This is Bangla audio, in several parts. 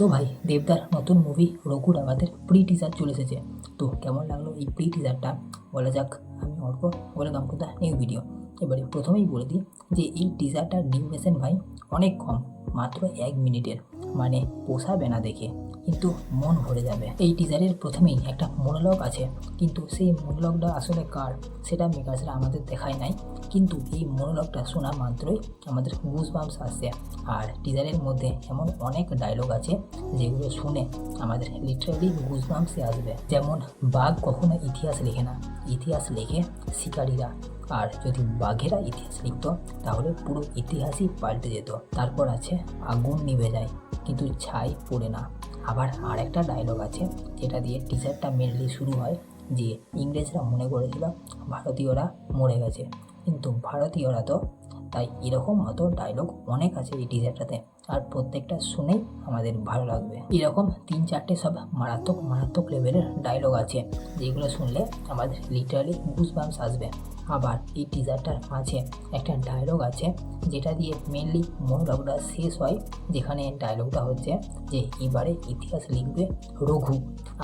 তো ভাই দেবদার নতুন মুভি রঘু ডাকাতের প্রি টিজার চলে এসেছে। তো কেমন লাগলো এই প্রি টিজারটা বলা যাক। আমি Arko, welcome to the new video. এবারে প্রথমেই বলে দিই যে এই টিজারটার ডিউরেশন ভাই অনেক কম, মাত্র 1 মিনিটের, মানে পোষাবে না দেখে, কিন্তু মন ভরে যাবে। এই টিজারের প্রথমেই একটা মনোলগ আছে, কিন্তু সেই মনোলগটা আসলে কার সেটা মেকার্সরা আমাদের দেখায় নাই, কিন্তু এই মনোলগটা শোনা মাত্রই আমাদের গুজবাম্পস আসছে। আর টিজারের মধ্যে এমন অনেক ডায়লগ আছে যেগুলো শুনে আমাদের লিটারালি গুজবাম্পসে আসবে। যেমন বাঘ কখনো ইতিহাস লেখে না, ইতিহাস লেখে শিকারীরা। আর যদি বাঘেরা ইতিহাস লিখত তাহলে পুরো ইতিহাসই পাল্টে যেত। তারপর আছে আগুন নিভে যায় কিন্তু ছাই পড়ে না। আবার আরেকটা ডায়লগ আছে যেটা দিয়ে টিজারটা মেনলি শুরু হয়, যে ইংরেজরা মনে করেছিল ভারতীয়রা মরে গেছে, কিন্তু ভারতীয়রা তো। তাই এরকম মতো ডায়লগ অনেক আছে এই টিজারটাতে, আর প্রত্যেকটা শুনেই আমাদের ভালো লাগবে। এরকম 3-4টে সব মারাত্মক মারাত্মক লেভেলের ডায়লগ আছে যেগুলো শুনলে আমাদের লিটারালি গুজবাম্পস আসবে। আবার এই টিজারটার মাঝে একটা ডায়লগ আছে যেটা দিয়ে মেনলি মনোলগটা শেষ হয়, যেখানে ডায়লগটা হচ্ছে যে এবারে ইতিহাস লিখবে রঘু।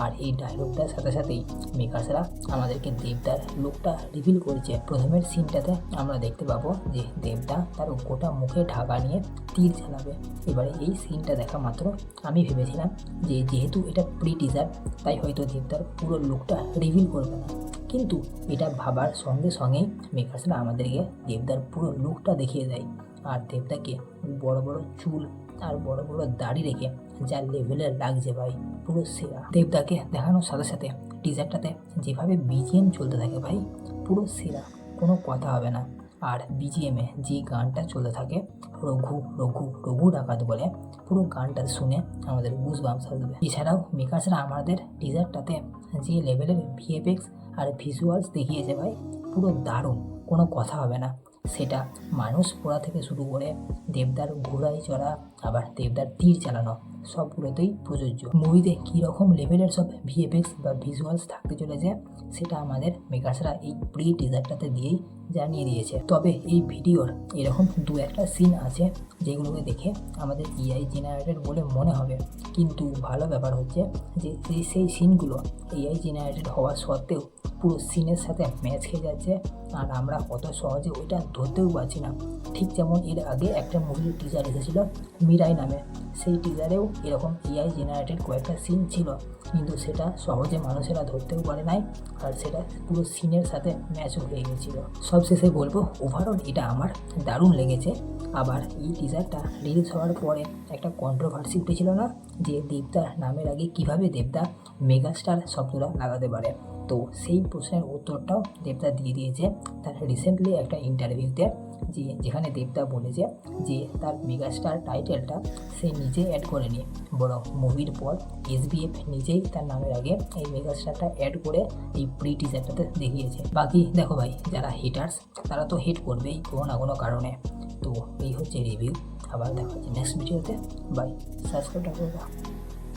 আর এই ডায়লগটার সাথে সাথেই মেকার্সরা আমাদেরকে দেবদার লুকটা রিভিল করেছে। প্রথমের সিনটাতে আমরা দেখতে পাবো যে দেবদা তার গোটা মুখে ঢাকা নিয়ে তীর চালাবে। এবারে এই সিনটা দেখা মাত্র আমি ভেবেছিলাম যে যেহেতু এটা প্রি টিজার তাই হয়তো দেবদার পুরো লুকটা রিভিল করবে না, কিন্তু এটা ভাবার সঙ্গে সঙ্গেই মেকার্সরা আমাদেরকে দেবদার পুরো লুকটা দেখিয়ে দেয়। আর দেবদাকে বড় বড় চুল আর বড় বড় দাড়ি রেখে যা লেভেলের লাগছে ভাই, পুরো সেরা। দেবদাকে দেখানোর সাথে সাথে টিজারটাতে যেভাবে বিজিএম চলতে থাকে ভাই, পুরো সেরা, কোনো কথা হবে না। আর বিজিএমে যে গানটা চলতে থাকে রঘু রঘু রঘু ডাকাত বলে, পুরো গানটা শুনে আমাদের গুজবাম্পস আসবে। এছাড়াও মেকার্সরা আমাদের টিজারটাতে যে লেভেলের ভিএফএক্স আর ভিজুয়ালস দেখিয়েছে ভাই, পুরো দারুণ, কোনো কথা হবে না। সেটা মানুষ পোড়া থেকে শুরু করে দেবদার ঘোড়ায় চড়া, আবার দেবদার তীর চালানো, সবগুলোতেই প্রযোজ্য। মুভিতে কীরকম লেভেলের সব ভিএফএক্স বা ভিজুয়ালস থাকতে চলেছে সেটা আমাদের মেকার্সরা এই প্রি টিজারটাতে দিয়েই জানিয়ে দিয়েছে। তবে এই ভিডিওর এরকম 2-1টা সিন আছে যেগুলোকে দেখে আমাদের এআই জেনারেটেড বলে মনে হবে, কিন্তু ভালো ব্যাপার হচ্ছে যে সেই সিনগুলো এআই জেনারেটেড হওয়া সত্ত্বেও পুরো সিনের সাথে ম্যাচ খেয়ে যাচ্ছে, আর আমরা অত সহজে ওইটা ধরতেও পারছি না। ঠিক যেমন এর আগে একটা মুভির টিজার এসেছিলো মিরাই নামে, সেই টিজারেও এরকম এআই জেনারেটেড কয়েকটা সিন ছিল, কিন্তু সেটা সহজে মানুষেরা ধরতেও পারে নাই, আর সেটা পুরো সিনের সাথে ম্যাচও হয়ে গেছিলো। সবশেষে বলবো ওভারঅল এটা আমার দারুণ লেগেছে। আবার এই টিজারটা রিলিজ হওয়ার পরে একটা কন্ট্রোভার্সি উঠেছিল না, যে দেবদার নামের আগে কিভাবে দেবদা মেগাস্টার শব্দটা লাগাতে পারে। তো সেই প্রশ্নের উত্তরটাও দেবদা দিয়ে দিয়েছে তার রিসেন্টলি একটা ইন্টারভিউতে, যেখানে দেবদা বলেছে যে তার মেগাস্টার টাইটেলটা সে নিজে অ্যাড করেনি, বরং মুভির পর এসবিএফ নিজেই তার নামের আগে এই মেগাস্টারটা অ্যাড করে এই প্রি টিজারটাতে দেখিয়েছে। বাকি দেখো ভাই, যারা হেটার্স তারা তো হেট করবেই কোনো না কোনো কারণে। তো এই হচ্ছে রিভিউ, আবার দেখা হচ্ছে নেক্সট ভিডিওতে। বাই, সাবস্ক্রাইবটা করবা।